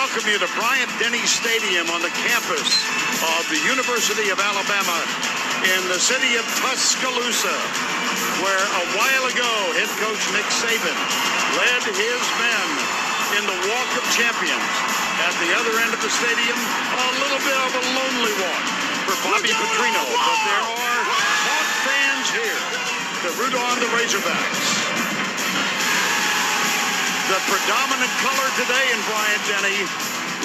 welcome you to Bryant-Denny Stadium on the campus of the University of Alabama in the city of Tuscaloosa, where a while ago head coach Nick Saban led his men in the Walk of Champions. At the other end of the stadium, a little bit of a lonely walk for Bobby Petrino, but there are Hawk fans here to root on the Razorbacks. The predominant color today in Bryant-Denny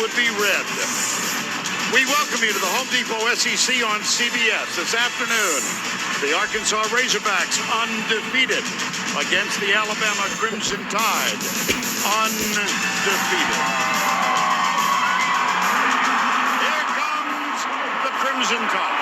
would be red. We welcome you to the Home Depot SEC on CBS this afternoon. The Arkansas Razorbacks undefeated against the Alabama Crimson Tide. Undefeated. Here comes the Crimson Tide.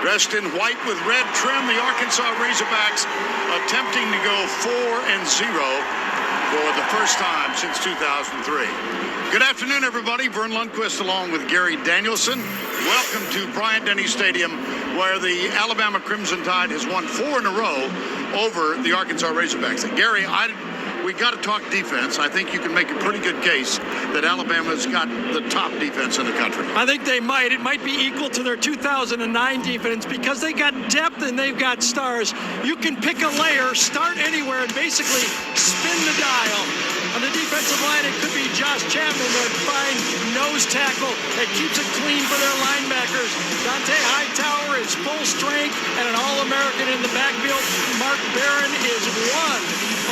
Dressed in white with red trim, the Arkansas Razorbacks attempting to go 4-0 for the first time since 2003. Good afternoon, everybody. Vern Lundquist along with Gary Danielson. Welcome to Bryant-Denny Stadium, where the Alabama Crimson Tide has won 4 in a row over the Arkansas Razorbacks. And Gary, we got to talk defense. I think you can make a pretty good case that Alabama's got the top defense in the country. I think they might. It might be equal to their 2009 defense because they got depth and they've got stars. You can pick a layer, start anywhere, and basically spin the dial. On the defensive line, it could be Josh Chapman, the fine nose tackle that keeps it clean for their linebackers. Dante Hightower is full strength and an All-American in the backfield. Mark Barron is one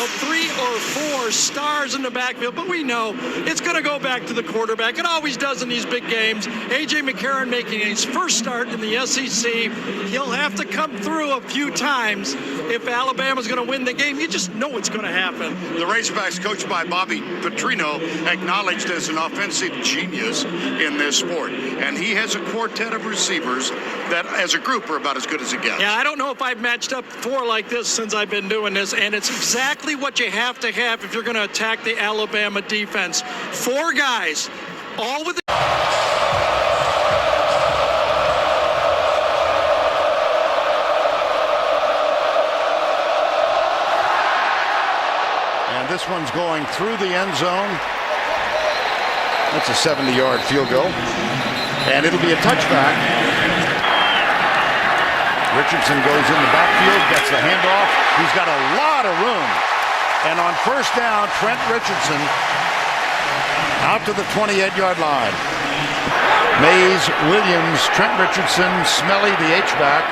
of 3 or 4 stars in the backfield, but we know it's going to go back to the quarterback. It always does in these big games. A.J. McCarron making his first start in the SEC. He'll have to come through a few times if Alabama's going to win the game. You just know it's going to happen. The Razorbacks, coached by Bobby Petrino, acknowledged as an offensive genius in this sport, and he has a quartet of receivers that, as a group, are about as good as it gets. Yeah, I don't know if I've matched up 4 like this since I've been doing this, and it's exactly what you have to have if you're going to attack the Alabama defense. 4 guys, all with the... And this one's going through the end zone. That's a 70-yard field goal. And it'll be a touchback. Richardson goes in the backfield, gets the handoff. He's got a lot of room. And on first down, Trent Richardson out to the 28-yard line. Mays, Williams, Trent Richardson, Smelly, the H-back,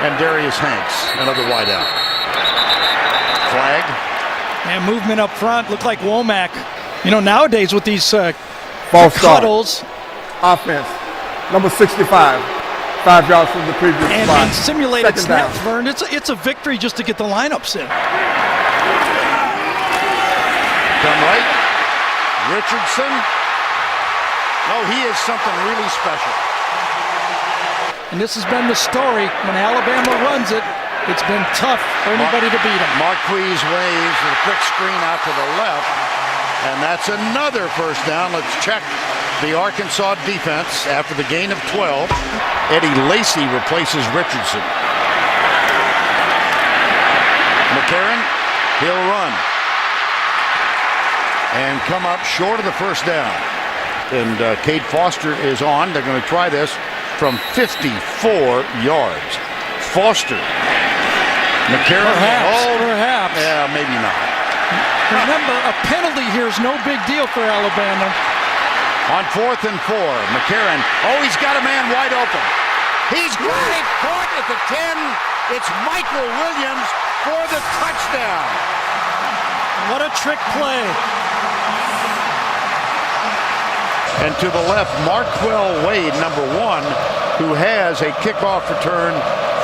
and Darius Hanks, another wideout. Flag. And movement up front, looked like Womack. You know, nowadays with these cuddles. Offense, number 65. 5 yards from the previous spot. And simulated snaps, Vern. It's a victory just to get the lineups in. Come right. Richardson. No, he is something really special. And this has been the story. When Alabama runs it, it's been tough for anybody to beat them. Marquise waves with a quick screen out to the left. And that's another first down. Let's check the Arkansas defense after the gain of 12. Eddie Lacy replaces Richardson. McCarron, he'll run. And come up short of the first down. And Cade Foster is on. They're going to try this from 54 yards. Foster. McCarron. Perhaps. Yeah, maybe not. Remember, a penalty here is no big deal for Alabama. On 4th and 4, McCarron. Oh, he's got a man wide open. He's got it caught at the 10. It's Michael Williams for the touchdown. What a trick play. And to the left, Marquell Wade, number 1, who has a kickoff return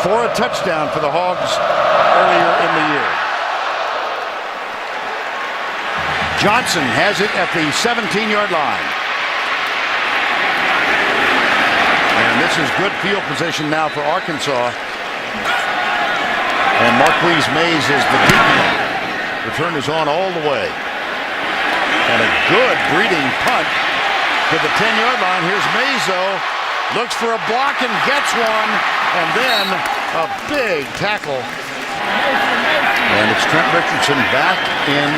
for a touchdown for the Hogs earlier in the year. Johnson has it at the 17-yard line. And this is good field position now for Arkansas. And Marquise Mays is the deep man. Return is on all the way. And a good breeding punt to the 10-yard line. Here's Mays, though. Looks for a block and gets one. And then a big tackle. And it's Trent Richardson back in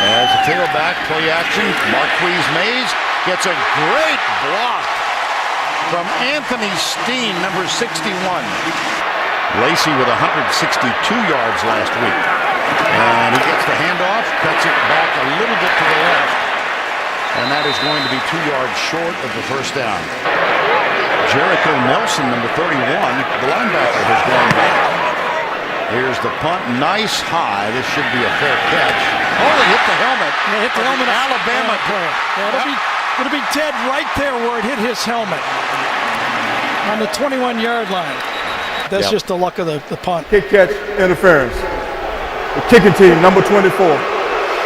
as a tailback. Play action. Marquise Mays gets a great block from Anthony Steen, number 61. Lacey with 162 yards last week. And he gets the handoff, cuts it back a little bit to the left. And that is going to be 2 yards short of the first down. Jericho Nelson, number 31, the linebacker, has gone back. Here's the punt. Nice high. This should be a fair catch. Oh, it hit the helmet. Yeah, hit the helmet. Alabama player. Yeah, it'll be dead right there where it hit his helmet. On the 21-yard line. That's just the luck of the punt. Kick catch interference. The kicking team, number 24.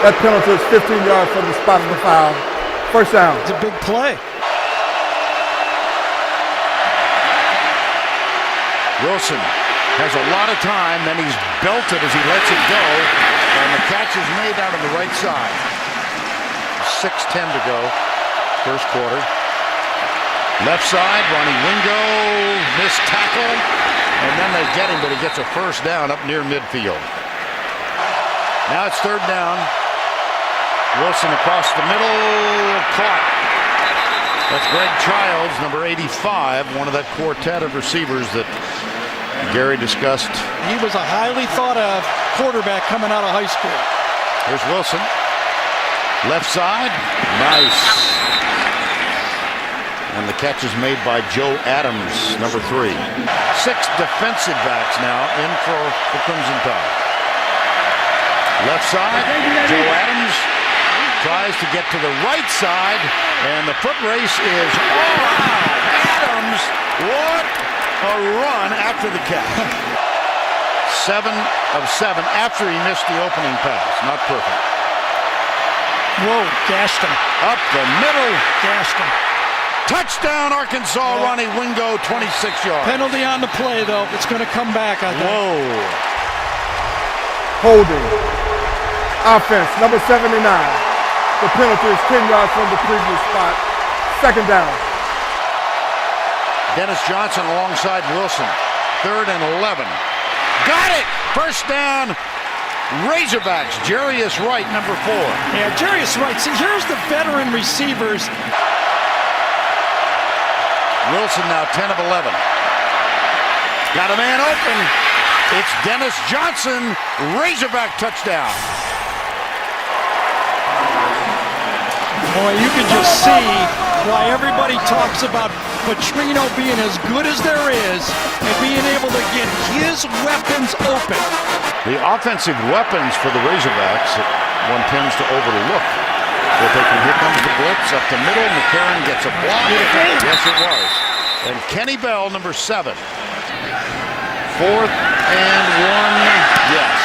That penalty is 15 yards from the spot of the foul. First down. It's a big play. Wilson has a lot of time, then he's belted as he lets it go, and the catch is made out on the right side. 6:10 to go, first quarter. Left side, Ronnie Wingo, missed tackle, and then they get him, but he gets a first down up near midfield. Now it's third down. Wilson across the middle, caught. That's Greg Childs, number 85, one of that quartet of receivers that Gary discussed. He was a highly thought of quarterback coming out of high school. Here's Wilson. Left side, nice. And the catch is made by Joe Adams, number 3. 6 defensive backs now in for the Crimson Tide. Left side, Joe Adams tries to get to the right side, and the foot race is Adams, what a run after the catch. 7 of 7 after he missed the opening pass. Not perfect. Whoa, gashed him. Up the middle. Gashed him. Touchdown, Arkansas. Ronnie Wingo, 26 yards. Penalty on the play, though. It's going to come back, I think. Whoa. Holding. Offense, number 79. The penalty is 10 yards from the previous spot. Second down. Dennis Johnson alongside Wilson. 3rd and 11. Got it! First down. Razorbacks. Jarius Wright, number 4. Yeah, Jarius Wright. See, here's the veteran receivers. Wilson now 10 of 11. Got a man open. It's Dennis Johnson. Razorback touchdown. Boy, you can just see why everybody talks about Petrino being as good as there is and being able to get his weapons open. The offensive weapons for the Razorbacks that one tends to overlook. If they can, here comes the blitz up the middle. McCarron gets a block. Yes, it was. And Kenny Bell, number 7. 4th and 1. Yes.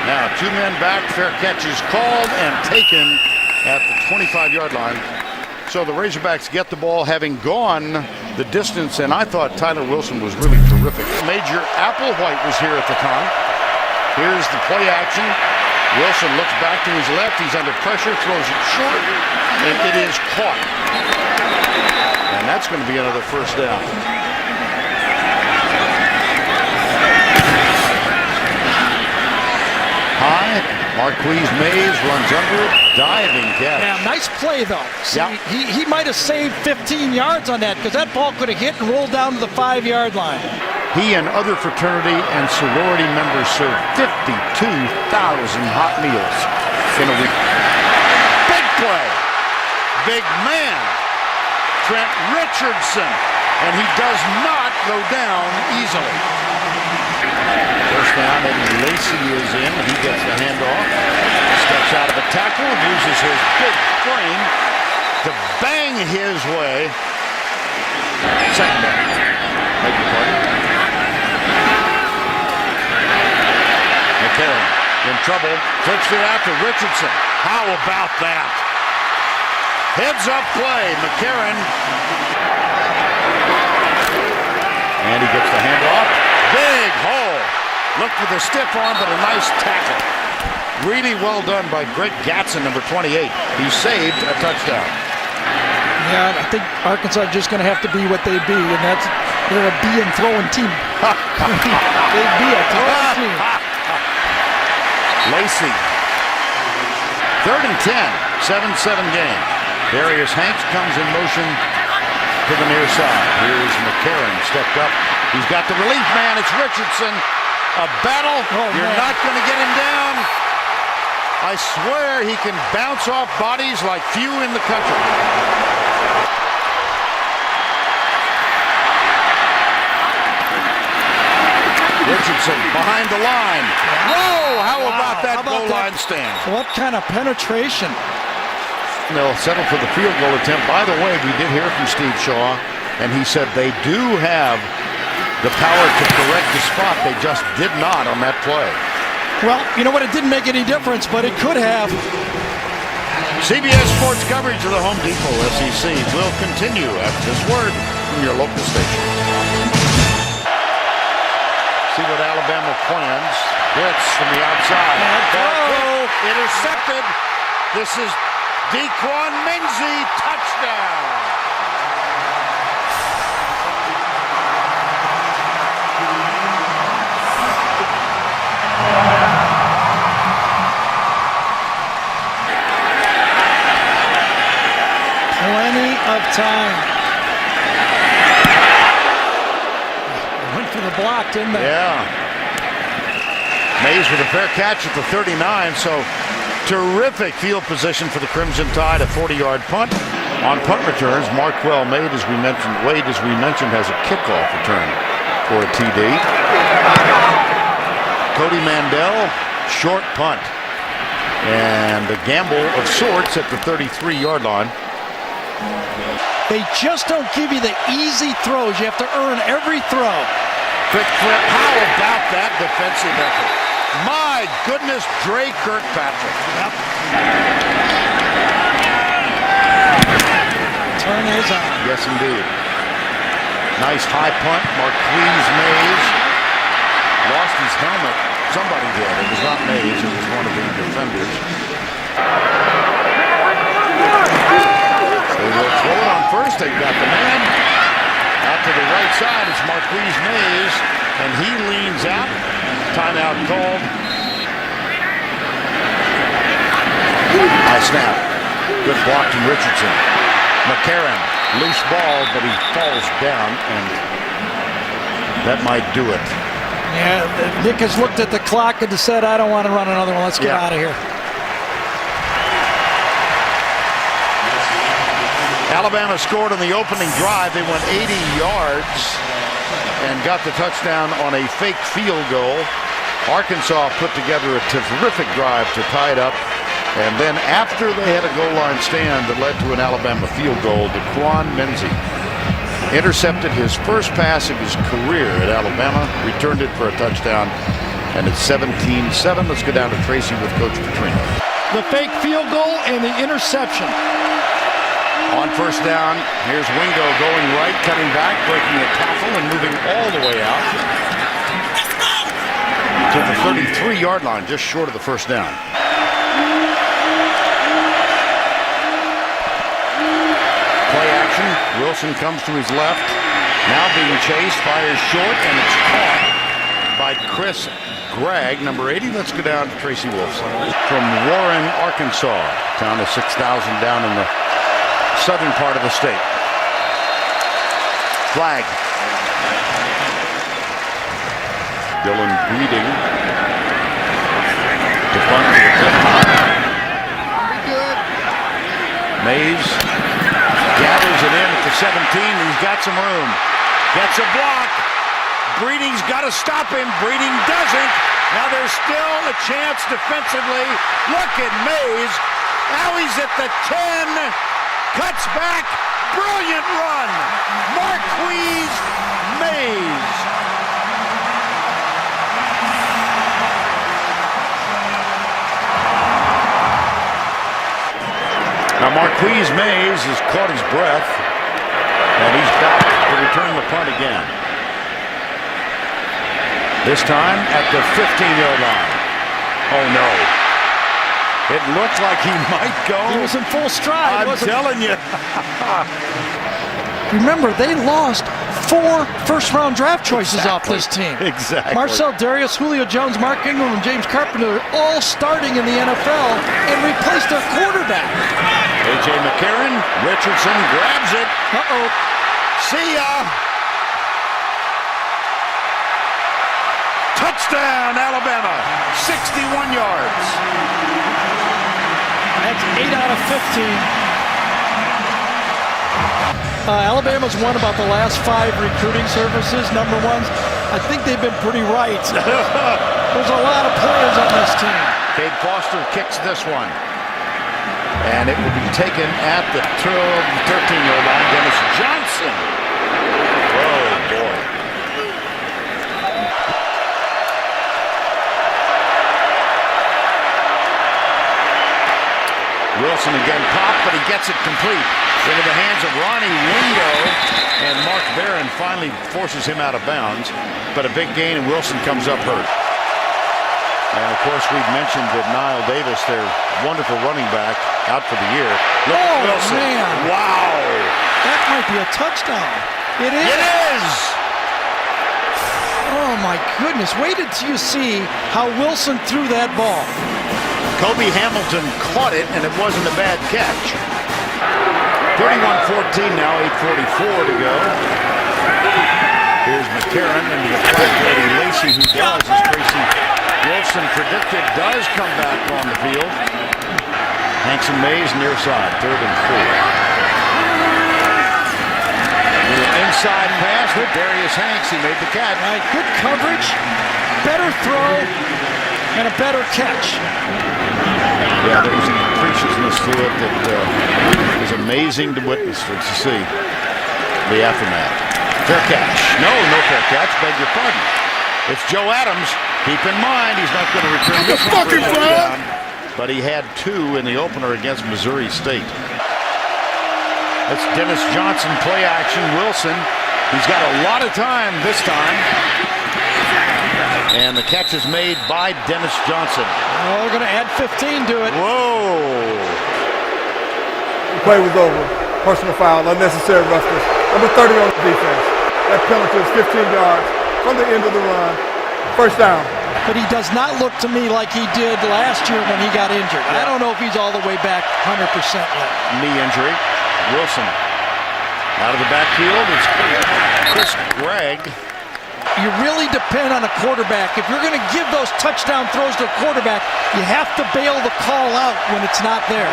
Now 2 men back. Fair catch is called and taken at the 25-yard line. So the Razorbacks get the ball having gone the distance, and I thought Tyler Wilson was really terrific. Major Applewhite was here at the time. Here's the play action. Wilson looks back to his left. He's under pressure, throws it short, and it is caught. And that's going to be another first down. High. Marquise Mays runs under it, diving catch. Yeah, nice play, though. See, he might have saved 15 yards on that because that ball could have hit and rolled down to the 5-yard line. He and other fraternity and sorority members served 52,000 hot meals in a week. Big play. Big man. Trent Richardson. And he does not go down easily. First down, Eddie Lacy is in. He gets the handoff. Steps out of a tackle and uses his big frame to bang his way. Second down. Beg your pardon. McCarron in trouble. Flips it out to Richardson. How about that? Heads up play. McCarron. And he gets the handoff. Big hole. Looked for the stiff arm, but a nice tackle. Really well done by Greg Gatson, number 28. He saved a touchdown. Yeah, I think Arkansas is just going to have to be what they be, and they're a be and throwing team. They be a throwing team. Lacey. 3rd and 10, 7-7 game. Darius Hanks comes in motion to the near side. Here's McCarron stepped up. He's got the relief man. It's Richardson. A battle. You're not going to get him down. I swear he can bounce off bodies like few in the country. Richardson behind the line. Whoa! How about that goal line stand? What kind of penetration? They'll settle for the field goal attempt. By the way, we did hear from Steve Shaw, and he said they do have the power to correct the spot. They just did not on that play. Well, you know what? It didn't make any difference, but it could have. CBS Sports coverage of the Home Depot SEC will continue after this word from your local station. See what Alabama plans. Blitz from the outside. Intercepted. This is Dequan Menzie. Touchdown. Plenty of time. Went for the block, didn't they? Yeah. Mays with a fair catch at the 39, so terrific field position for the Crimson Tide, a 40-yard punt. On punt returns, Marquel Wade, as we mentioned, has a kickoff return for a TD. Cody Mandel, short punt. And a gamble of sorts at the 33-yard line. They just don't give you the easy throws. You have to earn every throw. Quick flip. How about that defensive effort? My goodness, Dre Kirkpatrick. Yep. Turn is on. Yes, indeed. Nice high punt. Marquise Mays lost his helmet. Somebody did. It was not Mays. It was one of the defenders. They will throw it on first. They've got the man. Out to the right side, it's Marquise Mays, and he leans out. Timeout called. High snap. Good block from Richardson. McCarron, loose ball, but he falls down, and that might do it. Yeah, Nick has looked at the clock and said, I don't want to run another one. Let's get out of here. Alabama scored on the opening drive. They went 80 yards and got the touchdown on a fake field goal. Arkansas put together a terrific drive to tie it up. And then after they had a goal line stand that led to an Alabama field goal, Dequan Menzie intercepted his first pass of his career at Alabama, returned it for a touchdown, and it's 17-7. Let's go down to Tracy with Coach Petrino. The fake field goal and the interception. On first down, here's Wingo going right, cutting back, breaking a tackle, and moving all the way out to the 33-yard line, just short of the first down. Play action. Wilson comes to his left. Now being chased, fires short, and it's caught by Chris Gregg, number 80. Let's go down to Tracy Wolfson. From Warren, Arkansas, town of 6,000 down in the southern part of the state. Flag. Dylan Breeding. To punt to the 10. Mays gathers it in at the 17. He's got some room. Gets a block. Breeding's got to stop him. Breeding doesn't. Now there's still a chance defensively. Look at Mays. Now he's at the 10. Cuts back, brilliant run, Marquise Mays. Now Marquise Mays has caught his breath, and he's back to return the punt again. This time at the 15-yard line. Oh no. It looked like he might go. He was in full stride, I'm wasn't telling you. Remember, they lost 4 first-round draft choices off this team. Exactly. Marcel Darius, Julio Jones, Mark Ingram, and James Carpenter all starting in the NFL and replaced their quarterback. A.J. McCarron, Richardson grabs it. Uh-oh. See ya. Touchdown, Alabama. 61 yards. That's 8 out of 15. Alabama's won about the last 5 recruiting services, number ones. I think they've been pretty right. There's a lot of players on this team. Cade Foster kicks this one. And it will be taken at the 13-yard line. Dennis Johnson. Oh, boy. Wilson again popped, but he gets it complete into the hands of Ronnie Wingo, and Mark Barron finally forces him out of bounds. But a big gain, and Wilson comes up hurt. And of course, we've mentioned that Niall Davis, their wonderful running back, out for the year. Look at Wilson. Man. Wow. That might be a touchdown. It is. It is. Oh, my goodness. Wait until you see how Wilson threw that ball. Kobe Hamilton caught it, and it wasn't a bad catch. 31-14 now, 8:44 to go. Here's McCarron into the flat Lady Lacey, who does, as Tracy Wilson predicted, does come back on the field. Hanks and Mays near side, 3rd and 4. Little inside pass to Darius Hanks. He made the catch. Right, good coverage, better throw, and a better catch. Yeah, there was some preciousness to it that was amazing to witness, to see the aftermath. Fair catch. No fair catch. Beg your pardon. It's Joe Adams. Keep in mind, he's not going to return this one for a touchdown, but he had 2 in the opener against Missouri State. That's Dennis Johnson, play action. Wilson, he's got a lot of time this time. And the catch is made by Dennis Johnson. Oh, they're going to add 15 to it. Whoa. The play was over. Personal foul, unnecessary roughness. Number 30 on the defense. That penalty is 15 yards from the end of the run. First down. But he does not look to me like he did last year when he got injured. I don't know if he's all the way back 100% yet. Knee injury. Wilson out of the backfield. It's Chris Gregg. You really depend on a quarterback. If you're going to give those touchdown throws to a quarterback, you have to bail the call out when it's not there.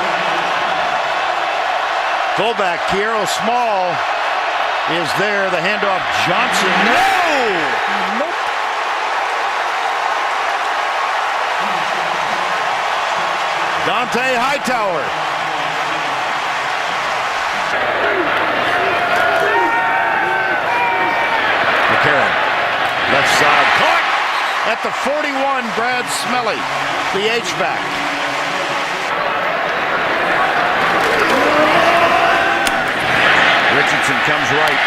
Fullback Kiero Small is there. The handoff Johnson. No! Nope. Dante Hightower. McCarron. Left side caught at the 41. Brad Smelly, the H-back. Richardson comes right.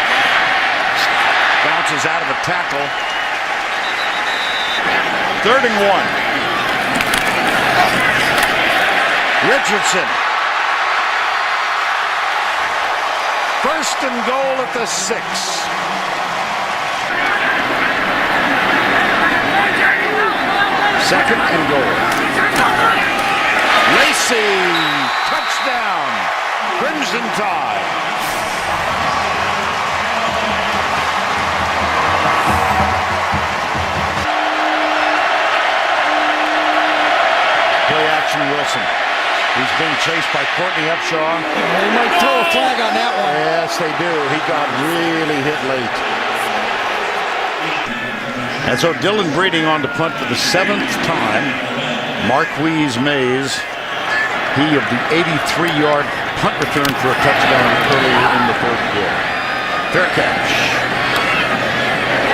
Bounces out of a tackle. 3rd and 1. Richardson. 1st and goal at the 6. Second and goal. Lacey, touchdown, Crimson Tide. Play action Wilson. He's being chased by Courtney Upshaw. They might throw a flag on that one. Yes, they do. He got really hit late. And so Dylan Breeding on to punt for the 7th time. Marquise Mays, he of the 83-yard punt return for a touchdown early in the 4th quarter. Fair catch.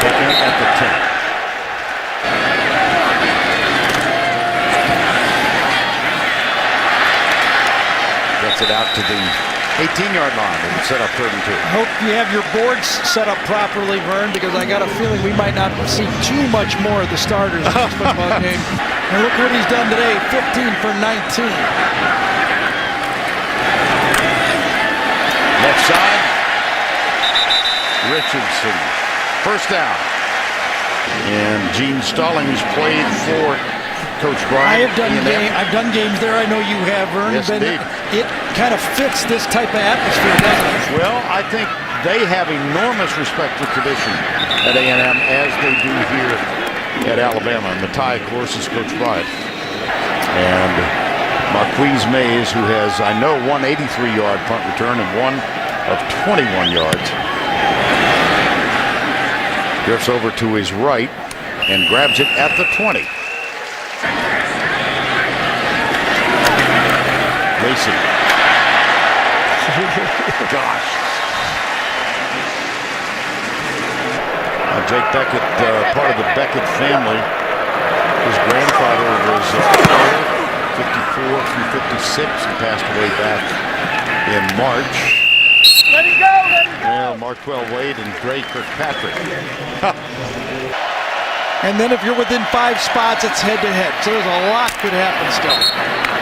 Taken at the 10. Gets it out to the 18-yard line and set up 3rd and 2. I hope you have your boards set up properly, Vern, because I got a feeling we might not see too much more of the starters in this football game. And look what he's done today, 15 for 19. Left side. Richardson. First down. And Gene Stallings played for Coach Bryant. I've done games there. I know you have, Vern. Yes, indeed. It kind of fits this type of atmosphere, doesn't it? Well, I think they have enormous respect for tradition at A&M, as they do here at Alabama. And Matai, of course, is Coach Bryant. And Marquise Mays, who has, I know, one 83-yard punt return and one of 21 yards. Drifts over to his right and grabs it at the 20. Lacey. Gosh. Jake Beckett, part of the Beckett family. His grandfather was 54 through 56 and passed away back in March. Let him go, let him go. Well, Marquell Wade and Dre Kirkpatrick. And then if you're within 5 spots, it's head-to-head. So there's a lot could happen still.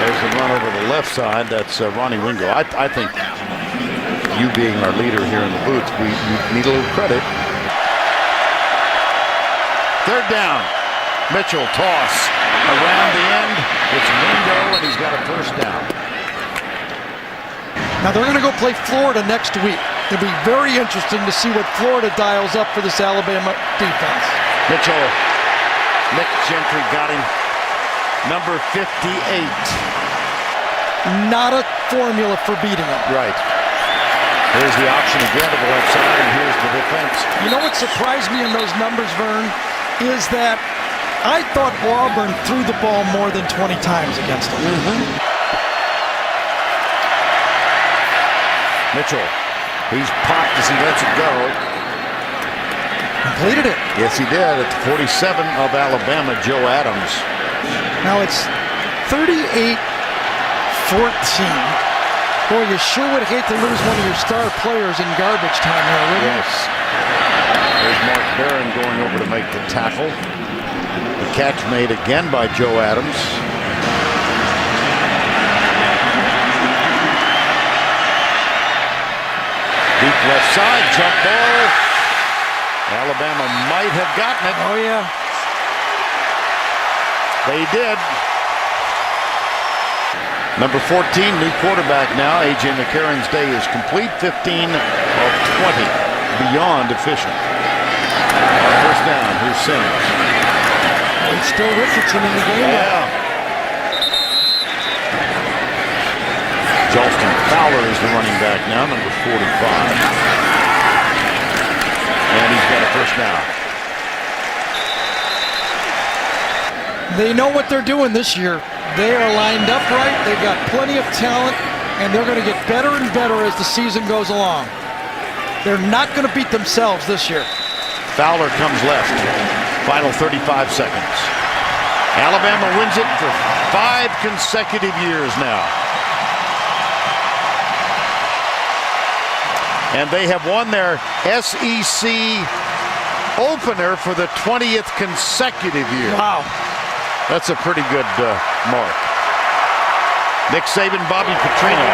There's a run over the left side. That's Ronnie Wingo. I think you being our leader here in the booth, we need a little credit. 3rd down. Mitchell toss around the end. It's Wingo, and he's got a 1st down. Now they're going to go play Florida next week. It'll be very interesting to see what Florida dials up for this Alabama defense. Mitchell. Nick Gentry got him. Number 58. Not a formula for beating him. Right. Here's the option again to the left side, and here's the defense. You know what surprised me in those numbers, Vern, is that I thought Auburn threw the ball more than 20 times against them. Mitchell. He's popped as he lets it go. Completed it. Yes, he did. At the 47 of Alabama, Joe Adams. Now it's 38-14. Boy, you sure would hate to lose one of your star players in garbage time here, wouldn't you? Yes. There's Mark Barron going over to make the tackle. The catch made again by Joe Adams. Deep left side, jump ball. Alabama might have gotten it. Oh, yeah. They did. Number 14, new quarterback now. A.J. McCarron's day is complete. 15 of 20. Beyond efficient. 1st down. Here's Simmons. It's still Richardson in the game. Yeah. Jalston Fowler is the running back now, number 45. And he's got a 1st down. They know what they're doing this year. They are lined up right. They've got plenty of talent, and they're going to get better and better as the season goes along. They're not going to beat themselves this year. Fowler comes left. Final 35 seconds. Alabama wins it for 5 consecutive years now. And they have won their SEC opener for the 20th consecutive year. Wow. That's a pretty good mark. Nick Saban, Bobby Petrino.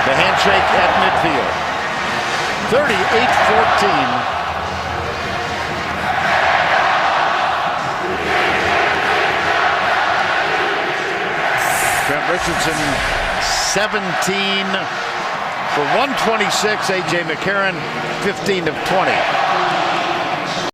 The handshake at midfield. 38-14. Trent Richardson, 17 for 126. A.J. McCarron, 15 of 20.